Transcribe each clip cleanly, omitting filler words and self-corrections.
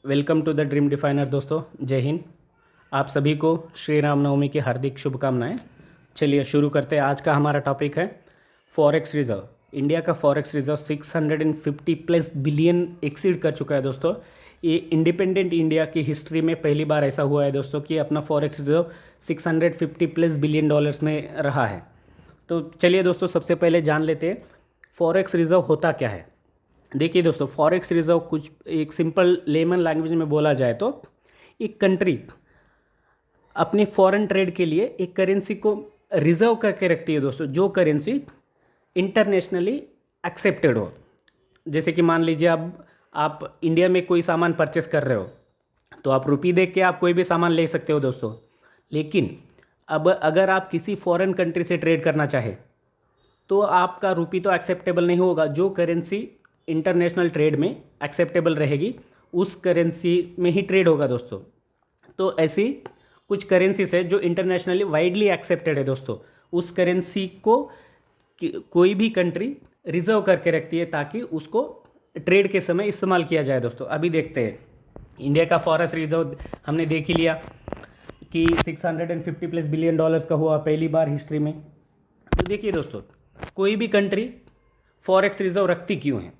Welcome to the dream definer दोस्तों। जय हिंद। आप सभी को श्री राम नवमी की हार्दिक शुभकामनाएं। चलिए शुरू करते हैं। आज का हमारा टॉपिक है फॉरेक्स रिजर्व। इंडिया का forex reserve 650 plus billion exceed कर चुका है दोस्तों। ये इंडिपेंडेंट इंडिया की हिस्ट्री में पहली बार ऐसा हुआ है दोस्तों कि अपना forex reserve 650 plus billion dollars में रहा है। तो चलिए दोस्तों, सबसे पहले जान लेते हैं फॉरेक्स रिजर्व होता क्या है। देखिए दोस्तों, फॉरेक्स रिजर्व कुछ एक सिंपल लेमन लैंग्वेज में बोला जाए तो एक कंट्री अपने फॉरेन ट्रेड के लिए एक करेंसी को रिजर्व करके रखती है दोस्तों, जो करेंसी इंटरनेशनली एक्सेप्टेड हो। जैसे कि मान लीजिए अब आप इंडिया में कोई सामान परचेस कर रहे हो तो आप रुपये देख के आप कोई भी सामान ले सकते हो दोस्तों। लेकिन अब अगर आप किसी फॉरेन कंट्री से ट्रेड करना चाहे तो आपका रुपये तो एक्सेप्टेबल नहीं होगा। जो करेंसी इंटरनेशनल ट्रेड में एक्सेप्टेबल रहेगी उस करेंसी में ही ट्रेड होगा दोस्तों। तो ऐसी कुछ करेंसीज है जो इंटरनेशनली वाइडली एक्सेप्टेड है दोस्तों। उस करेंसी को कोई भी कंट्री रिजर्व करके रखती है ताकि उसको ट्रेड के समय इस्तेमाल किया जाए दोस्तों। अभी देखते हैं इंडिया का फॉरेक्स रिजर्व हमने देख ही लिया कि 650 प्लस बिलियन डॉलर्स का हुआ पहली बार हिस्ट्री में। तो देखिए दोस्तों, कोई भी कंट्री फॉरेक्स रिजर्व रखती क्यों है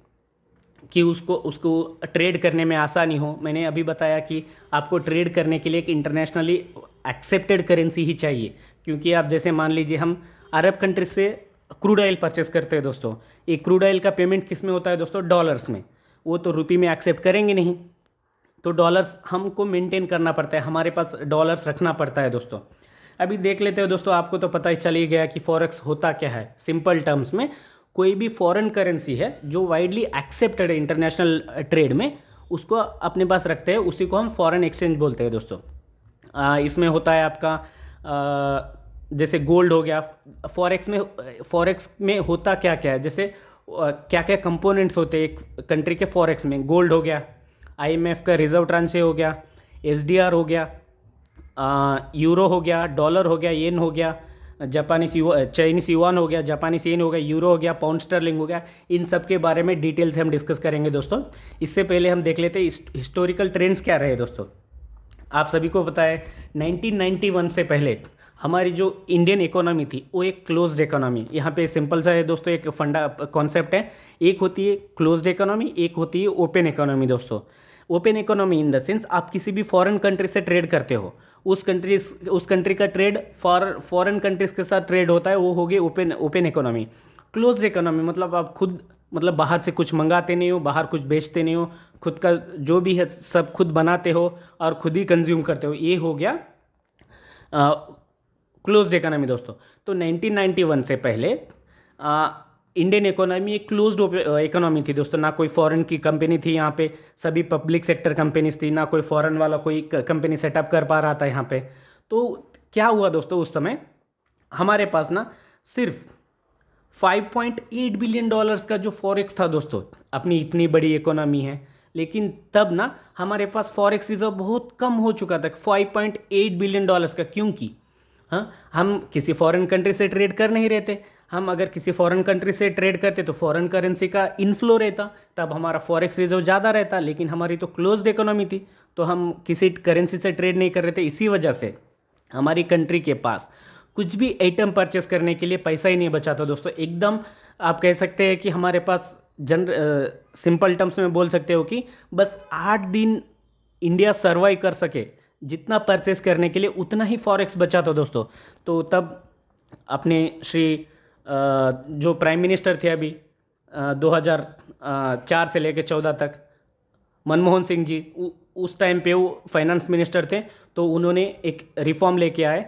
कि उसको उसको ट्रेड करने में आसानी हो। मैंने अभी बताया कि आपको ट्रेड करने के लिए एक इंटरनेशनली एक्सेप्टेड करेंसी ही चाहिए। क्योंकि आप जैसे मान लीजिए हम अरब कंट्री से क्रूड ऑयल परचेस करते हैं दोस्तों। ये क्रूड ऑयल का पेमेंट किस में होता है दोस्तों? डॉलर्स में। वो तो रुपये में एक्सेप्ट करेंगे नहीं, तो डॉलर्स हमको मेंटेन करना पड़ता है, हमारे पास डॉलर्स रखना पड़ता है दोस्तों। अभी देख लेते हो दोस्तों, आपको तो पता ही चल ही गया कि फॉरेक्स होता क्या है। सिंपल टर्म्स में कोई भी फॉरेन करेंसी है जो वाइडली एक्सेप्टेड है इंटरनेशनल ट्रेड में, उसको अपने पास रखते हैं, उसी को हम फॉरेन एक्सचेंज बोलते हैं दोस्तों। इसमें होता है आपका जैसे गोल्ड हो गया। फॉरेक्स में होता क्या क्या है, जैसे क्या क्या कंपोनेंट्स होते हैं एक कंट्री के फॉरेक्स में। गोल्ड हो गया, आईएमएफ का रिजर्व ट्रांचे हो गया, एसडीआर हो गया, यूरो हो गया, डॉलर हो गया, येन हो गया, चाइनीस युआन हो गया, जापानीस येन हो गया, यूरो हो गया, पाउंड स्टर्लिंग हो गया। इन सब के बारे में डिटेल से हम डिस्कस करेंगे दोस्तों। इससे पहले हम देख लेते हैं हिस्टोरिकल ट्रेंड्स क्या रहे दोस्तों। आप सभी को पता है 1991 से पहले हमारी जो इंडियन इकोनॉमी थी वो एक क्लोज्ड इकोनॉमी। यहाँ पे सिंपल सा है दोस्तों, एक फंडा कॉन्सेप्ट है। एक होती है क्लोज्ड इकोनॉमी, एक होती है ओपन इकोनॉमी दोस्तों। Open economy in the sense आप किसी भी फॉरेन कंट्री से ट्रेड करते हो, उस कंट्री का ट्रेड फॉरेन कंट्रीज के साथ ट्रेड होता है, वो होगी ओपन इकोनॉमी। क्लोज्ड इकोनॉमी मतलब आप खुद मतलब बाहर से कुछ मंगाते नहीं हो, बाहर कुछ बेचते नहीं हो, खुद का जो भी है सब खुद बनाते हो और खुद ही कंज्यूम करते हो, ये हो गया क्लोज्ड इकोनॉमी दोस्तों। तो 1991 से पहले इंडियन इकोनॉमी एक क्लोज्ड इकोनॉमी थी दोस्तों। ना कोई फॉरेन की कंपनी थी यहाँ पे, सभी पब्लिक सेक्टर कंपनीज थी, ना कोई फॉरेन वाला कोई कंपनी सेटअप कर पा रहा था यहाँ पे। तो क्या हुआ दोस्तों, उस समय हमारे पास ना सिर्फ 5.8 बिलियन डॉलर्स का जो फॉरेक्स था दोस्तों। अपनी इतनी बड़ी इकोनॉमी है लेकिन तब ना हमारे पास फॉरेक्स रिजर्व बहुत कम हो चुका था, 5.8 बिलियन डॉलर्स का। क्योंकि हाँ, हम किसी फॉरेन कंट्री से ट्रेड कर नहीं रहते। हम अगर किसी फॉरेन कंट्री से ट्रेड करते तो फॉरेन करेंसी का इनफ्लो रहता, तब हमारा फॉरेक्स रिजर्व ज़्यादा रहता। लेकिन हमारी तो क्लोज्ड इकोनॉमी थी, तो हम किसी करेंसी से ट्रेड नहीं कर रहे थे। इसी वजह से हमारी कंट्री के पास कुछ भी आइटम परचेस करने के लिए पैसा ही नहीं बचा था दोस्तों। एकदम आप कह सकते हैं कि हमारे पास सिंपल टर्म्स में बोल सकते हो कि बस 8 दिन इंडिया सर्वाइव कर सके, जितना परचेस करने के लिए उतना ही फॉरेक्स बचा था दोस्तों। तो तब अपने जो प्राइम मिनिस्टर थे अभी 2004 से लेकर 14 तक, मनमोहन सिंह जी, उस टाइम पे वो फाइनेंस मिनिस्टर थे। तो उन्होंने एक रिफॉर्म लेके आए,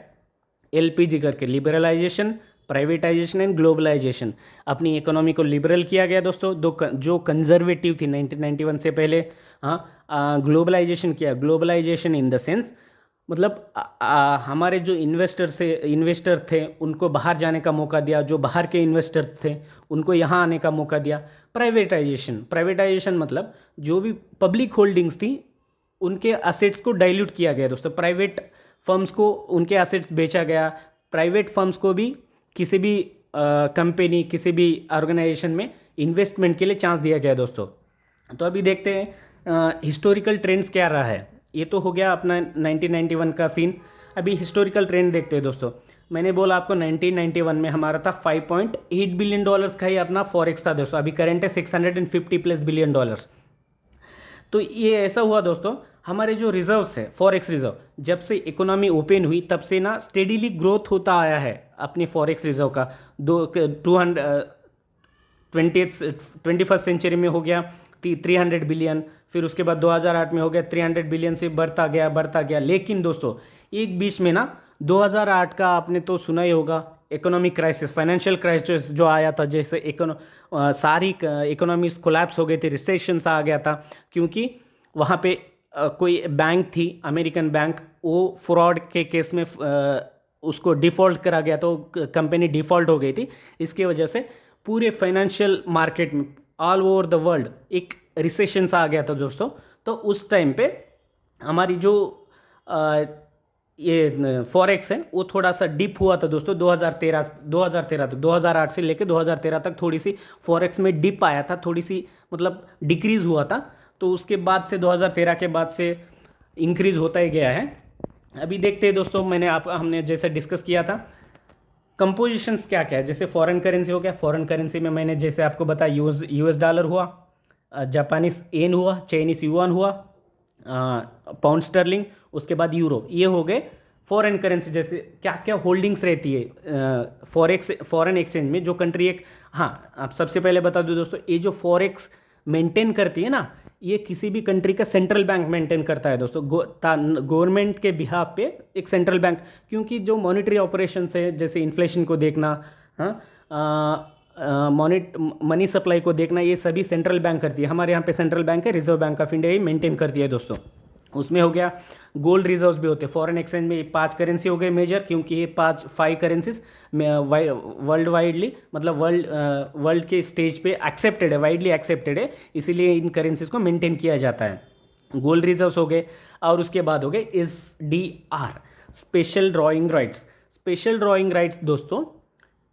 एलपीजी करके, लिबरलाइजेशन, प्राइवेटाइजेशन एंड ग्लोबलाइजेशन। अपनी इकोनॉमी को लिबरल किया गया दोस्तों। जो कंजर्वेटिव थी 1991 से पहले, हाँ, ग्लोबलाइजेशन किया। ग्लोबलाइजेशन इन द सेंस मतलब हमारे जो इन्वेस्टर थे उनको बाहर जाने का मौका दिया, जो बाहर के इन्वेस्टर थे उनको यहाँ आने का मौका दिया। प्राइवेटाइजेशन मतलब जो भी पब्लिक होल्डिंग्स थी उनके असेट्स को डाइल्यूट किया गया दोस्तों। प्राइवेट फर्म्स को उनके असेट्स बेचा गया। प्राइवेट फर्म्स को भी किसी भी किसी भी ऑर्गेनाइजेशन में इन्वेस्टमेंट के लिए चांस दिया गया दोस्तों। तो अभी देखते हैं हिस्टोरिकल ट्रेंड्स क्या रहा है। ये तो हो गया अपना 1991 का सीन। अभी हिस्टोरिकल ट्रेंड देखते हैं दोस्तों। मैंने बोला आपको 1991 में हमारा था $5.8 बिलियन का ही अपना फॉरेक्स था दोस्तों। अभी करंट है $650+ बिलियन। तो ये ऐसा हुआ दोस्तों, हमारे जो रिजर्व्स है फॉरेक्स रिजर्व, जब से इकोनॉमी ओपन हुई तब से ना स्टेडीली ग्रोथ होता आया है अपने फॉरेक्स रिजर्व का। 21st सेंचुरी में हो गया 300 बिलियन, फिर उसके बाद 2008 में हो गया 300 बिलियन से बढ़ता गया। लेकिन दोस्तों एक बीच में ना 2008 का आपने तो सुना ही होगा, इकोनॉमिक क्राइसिस, फाइनेंशियल क्राइसिस जो आया था, जैसे सारी इकोनॉमीज कोलैप्स हो गई थी, रिसेशन आ गया था, क्योंकि वहाँ पे कोई बैंक थी, अमेरिकन बैंक, वो फ्रॉड के केस में उसको डिफ़ॉल्ट करा गया, तो कंपनी डिफ़ॉल्ट हो गई थी। इसकी वजह से पूरे फाइनेंशियल मार्केट में ऑल ओवर द वर्ल्ड एक रिसेशन आ गया था दोस्तों। तो उस टाइम पे हमारी जो ये फॉरेक्स है वो थोड़ा सा डिप हुआ था दोस्तों। 2013 तक, 2008 से लेकर 2013 तक थोड़ी सी फॉरेक्स में डिप आया था, थोड़ी सी मतलब डिक्रीज हुआ था। तो उसके बाद से 2013 के बाद से इंक्रीज होता ही गया है। अभी देखते हैं दोस्तों, हमने जैसे डिस्कस किया था कंपोजिशंस क्या क्या है। जैसे फॉरेन करेंसी हो गया, फॉरेन करेंसी में मैंने जैसे आपको बताया यूएस डॉलर हुआ, जापानीज येन हुआ, चाइनीज युआन हुआ, पाउंड स्टर्लिंग, उसके बाद यूरो। ये हो गए फॉरेन करेंसी। जैसे क्या क्या होल्डिंग्स रहती है फॉरेन एक्सचेंज में जो कंट्री एक, हाँ आप सबसे पहले बता दो दोस्तों, ये जो फॉरेक्स मेंटेन करती है ना, ये किसी भी कंट्री का सेंट्रल बैंक मेंटेन करता है दोस्तों। गवर्नमेंट के बिहाफ पे एक सेंट्रल बैंक, क्योंकि जो मॉनेटरी ऑपरेशन है, जैसे इन्फ्लेशन को देखना, हाँ मनी सप्लाई को देखना, ये सभी सेंट्रल बैंक करती है। हमारे यहाँ पे सेंट्रल बैंक है, reserve bank of India he maintain करती है दोस्तों। उसमें हो गया गोल्ड रिजर्व्स भी होते हैं। फॉरेन एक्सचेंज में 5 करेंसी हो गए मेजर, क्योंकि ये 5 करेंसीज वर्ल्ड वाइडली, मतलब वर्ल्ड के स्टेज पे एक्सेप्टेड है, वाइडली एक्सेप्टेड है, इसीलिए इन करेंसीज को मेंटेन किया जाता है। गोल्ड रिजर्व्स हो गए, और उसके बाद हो गए SDR, special drawing rights. Special drawing rights दोस्तों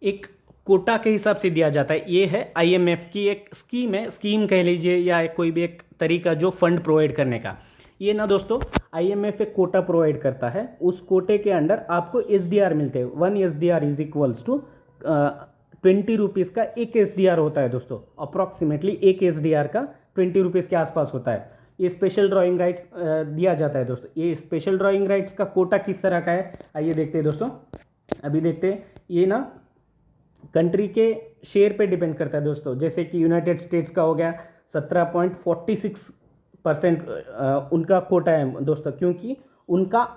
एक कोटा के हिसाब से दिया जाता है। ये है IMF की एक स्कीम है, स्कीम कह लीजिए, या कोई भी एक तरीका जो फंड प्रोवाइड करने का। ये ना दोस्तों IMF एक कोटा प्रोवाइड करता है, उस कोटे के अंडर आपको SDR मिलते हैं। 1 SDR is equals to 20 rupees का एक SDR होता है दोस्तों। अप्रॉक्सीमेटली एक SDR का 20 रुपीज़ के आसपास होता है। ये स्पेशल ड्राइंग राइट्स दिया जाता है दोस्तों। ये स्पेशल ड्राइंग राइट्स का कोटा किस तरह का है, आइए देखते हैं दोस्तों। अभी देखते हैं, ये ना कंट्री के शेयर पे डिपेंड करता है दोस्तों। जैसे कि यूनाइटेड स्टेट्स का हो गया 17.46% उनका कोटा है दोस्तों, क्योंकि उनका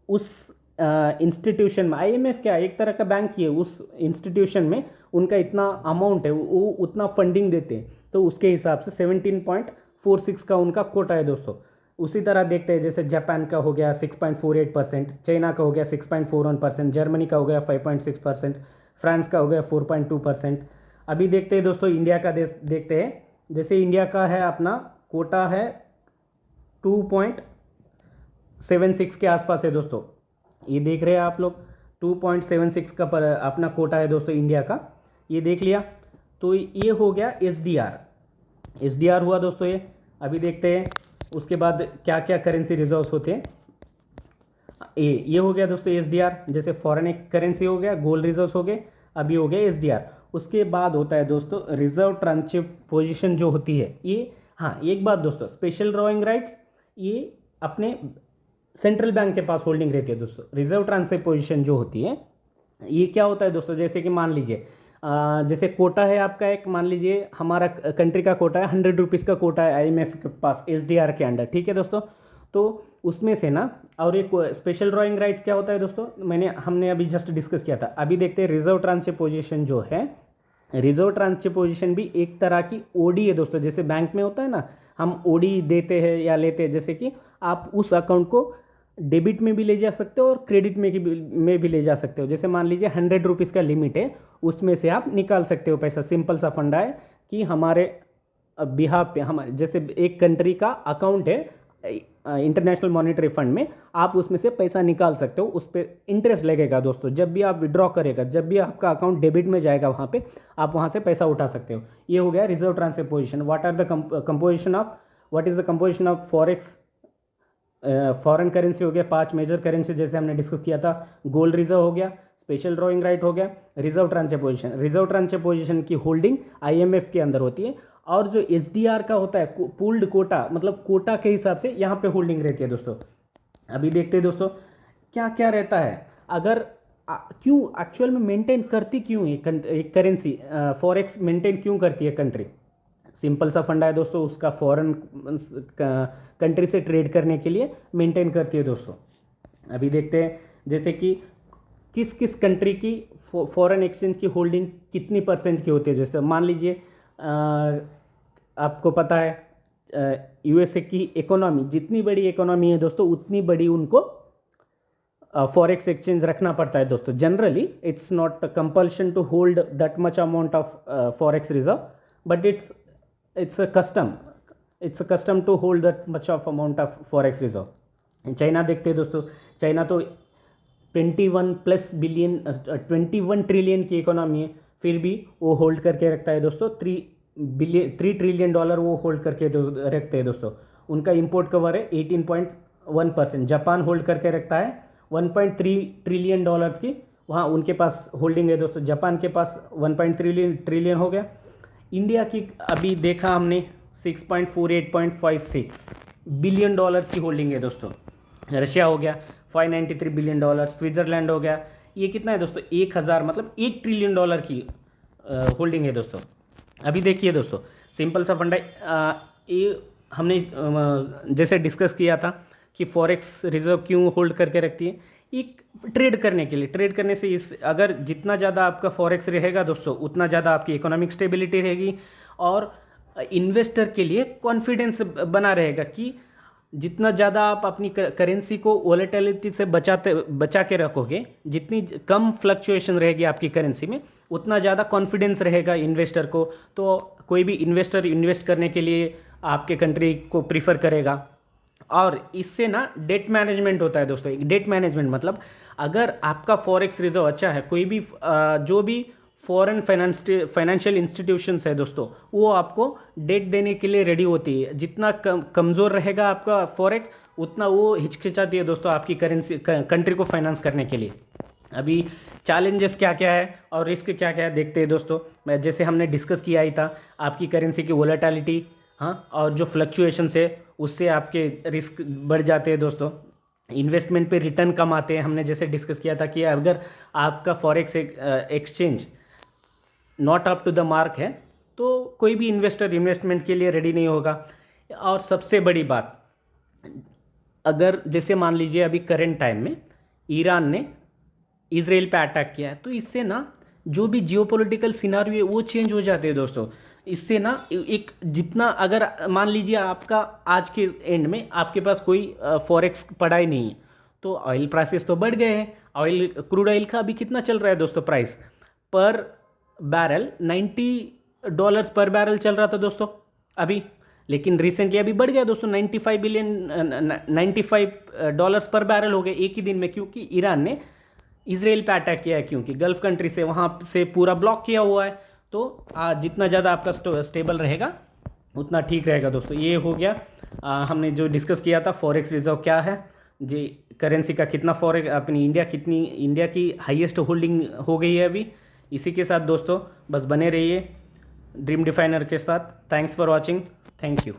उस इंस्टीट्यूशन में, IMF क्या एक तरह का बैंक ही है, उस इंस्टीट्यूशन में उनका इतना अमाउंट है, वो उतना फंडिंग देते हैं, तो उसके हिसाब से 17.46 का उनका कोटा है दोस्तों। उसी तरह देखते हैं, जैसे जापान का हो गया 6.48%, चाइना का हो गया 6.41%, जर्मनी का हो गया 5.6%, फ्रांस का हो गया 4.2%। अभी देखते हैं दोस्तों इंडिया का देखते हैं। जैसे इंडिया का है अपना कोटा है 2.76 के आसपास है दोस्तों। ये देख रहे हैं आप लोग, 2.76 का पर अपना कोटा है दोस्तों इंडिया का। ये देख लिया, तो ये हो गया SDR हुआ दोस्तों ये। अभी देखते हैं उसके बाद क्या क्या करेंसी रिजर्व्स होते हैं। ये हो गया दोस्तों SDR। जैसे फॉरेन एक करेंसी हो गया, गोल्ड रिजर्व्स हो गए, अभी हो गया SDR। उसके बाद होता है दोस्तों रिजर्व ट्रांसफर पोजीशन जो होती है ये। हाँ एक बात दोस्तों, स्पेशल ड्रॉइंग राइट्स ये अपने सेंट्रल बैंक के पास होल्डिंग रहती है दोस्तों। रिजर्व ट्रांसफर पोजीशन जो होती है ये क्या होता है दोस्तों, जैसे कि मान लीजिए जैसे कोटा है आपका एक, मान लीजिए हमारा कंट्री का कोटा है 100 रुपीज़ का कोटा है IMF के पास SDR के अंडर, ठीक है दोस्तों। तो उसमें से ना, और एक स्पेशल ड्रॉइंग राइट्स क्या होता है दोस्तों, हमने अभी जस्ट डिस्कस किया था। अभी देखते हैं रिजर्व ट्रांसफर पोजीशन जो है। रिजर्व ट्रांसफर पोजीशन भी एक तरह की OD है दोस्तों। जैसे बैंक में होता है ना, हम OD देते हैं या लेते हैं, जैसे कि आप उस अकाउंट को डेबिट में भी ले जा सकते हो और क्रेडिट में भी ले जा सकते हो। जैसे मान लीजिए 100 रुपीज़ का लिमिट है, उसमें से आप निकाल सकते हो पैसा। सिंपल सा फंडा है कि हमारे बिहाफ पे, हमारे जैसे एक कंट्री का अकाउंट है इंटरनेशनल मॉनेटरी फंड में, आप उसमें से पैसा निकाल सकते हो। उस पर इंटरेस्ट लगेगा दोस्तों। जब भी आप विड्रॉ करेगा, जब भी आपका अकाउंट डेबिट में जाएगा, वहाँ पे आप वहाँ से पैसा उठा सकते हो। ये हो गया reserve transfer position. What are the composition of what is the composition of forex foreign currency हो गया, 5 मेजर करेंसी जैसे हमने डिस्कस किया था, गोल्ड रिजर्व हो गया, स्पेशल ड्रॉइंग राइट हो गया, reserve transfer position, reserve transfer position की होल्डिंग आईएमएफ के अंदर होती है, और जो एचडीआर का होता है पूल्ड कोटा, मतलब कोटा के हिसाब से यहाँ पे होल्डिंग रहती है दोस्तों। अभी देखते हैं दोस्तों क्या क्या रहता है, अगर क्यों एक्चुअल में मेंटेन करती क्यों एक करेंसी, फॉरेक्स मेंटेन क्यों करती है कंट्री। सिंपल सा फंडा है दोस्तों, उसका फॉरेन कंट्री से ट्रेड करने के लिए मेंटेन करती है दोस्तों। अभी देखते हैं जैसे कि किस किस कंट्री की फॉरेन एक्सचेंज की होल्डिंग कितनी परसेंट की होती है। जैसे मान लीजिए आपको पता है यूएसए की इकोनॉमी, जितनी बड़ी इकोनॉमी है दोस्तों उतनी बड़ी उनको फॉरेक्स एक्सचेंज रखना पड़ता है दोस्तों। Generally it's not compulsion to hold that much amount of forex reserve, but it's a custom to hold that much of amount of forex reserve। China देखते हैं दोस्तों, चाइना तो 21 ट्रिलियन की इकोनॉमी है, फिर भी वो होल्ड करके रखता है दोस्तों 3 ट्रिलियन डॉलर वो होल्ड करके रखते हैं दोस्तों। उनका इंपोर्ट कवर है 18.1%। जापान होल्ड करके रखता है 1.3 ट्रिलियन डॉलर्स की, वहाँ उनके पास होल्डिंग है दोस्तों। जापान के पास 1.3 ट्रिलियन हो गया। इंडिया की अभी देखा हमने 6.48.56 बिलियन डॉलर्स की होल्डिंग है दोस्तों। रशिया हो गया 593 बिलियन डॉलर, स्विट्जरलैंड हो गया, ये कितना है दोस्तों 1000 मतलब 1 ट्रिलियन डॉलर की होल्डिंग है दोस्तों। अभी देखिए दोस्तों सिंपल सा फंडा, ये हमने जैसे डिस्कस किया था कि फॉरेक्स रिजर्व क्यों होल्ड करके रखती है, एक ट्रेड करने के लिए। ट्रेड करने से इस अगर जितना ज़्यादा आपका फॉरेक्स रहेगा दोस्तों उतना ज़्यादा आपकी इकोनॉमिक स्टेबिलिटी रहेगी, और इन्वेस्टर के लिए कॉन्फिडेंस बना रहेगा कि जितना ज़्यादा आप अपनी करेंसी को वोलेटिलिटी से बचा के रखोगे, जितनी कम फ्लक्चुएशन रहेगी आपकी करेंसी में, उतना ज़्यादा कॉन्फिडेंस रहेगा इन्वेस्टर को। तो कोई भी इन्वेस्टर इन्वेस्ट करने के लिए आपके कंट्री को प्रीफर करेगा। और इससे ना डेट मैनेजमेंट होता है दोस्तों। डेट मैनेजमेंट मतलब अगर आपका फॉरेक्स रिजर्व अच्छा है, कोई भी जो भी फॉरेन फाइनेंशियल इंस्टीट्यूशंस है दोस्तों, वो आपको डेट देने के लिए रेडी होती है। जितना कमज़ोर रहेगा आपका फॉरेक्स, उतना वो हिचकिचाती है दोस्तों आपकी करेंसी कंट्री को फाइनेंस करने के लिए। अभी चैलेंजेस क्या क्या है और रिस्क क्या क्या है देखते हैं दोस्तों। मैं जैसे हमने डिस्कस किया ही था, आपकी करेंसी की वोलेटिलिटी, हाँ, और जो फ्लक्चुएशंस है उससे आपके रिस्क बढ़ जाते हैं दोस्तों। इन्वेस्टमेंट पे रिटर्न कम आते हैं। हमने जैसे डिस्कस किया था कि अगर आपका forex exchange not up to the mark है तो कोई भी इन्वेस्टर इन्वेस्टमेंट के लिए रेडी नहीं होगा। और सबसे बड़ी बात, अगर जैसे मान लीजिए अभी करंट टाइम में ईरान ने इजराइल पे अटैक किया है, तो इससे ना जो भी जियोपॉलिटिकल सिनारियो है वो चेंज हो जाते हैं दोस्तों। इससे ना एक जितना, अगर मान लीजिए आपका आज के एंड में आपके पास कोई फॉरेक्स पड़ा ही नहीं है, तो ऑयल प्राइसेस तो बढ़ गए हैं। ऑयल, क्रूड ऑयल का अभी कितना चल रहा है दोस्तों प्राइस पर बैरल, $90 पर बैरल चल रहा था दोस्तों अभी, लेकिन रिसेंटली अभी बढ़ गया दोस्तों, $95 पर बैरल हो गए एक ही दिन में, क्योंकि ईरान ने इजराइल पे अटैक किया है, क्योंकि गल्फ कंट्री से वहाँ से पूरा ब्लॉक किया हुआ है। तो जितना ज़्यादा आपका स्टेबल रहेगा उतना ठीक रहेगा दोस्तों। ये हो गया हमने जो डिस्कस किया था फॉरेक्स रिजर्व क्या है, जी करेंसी का कितना फॉरेक्स अपनी इंडिया की हाईएस्ट होल्डिंग हो गई है अभी। इसी के साथ दोस्तों बस बने रहिए ड्रीम डिफाइनर के साथ। Thanks for watching, thank you.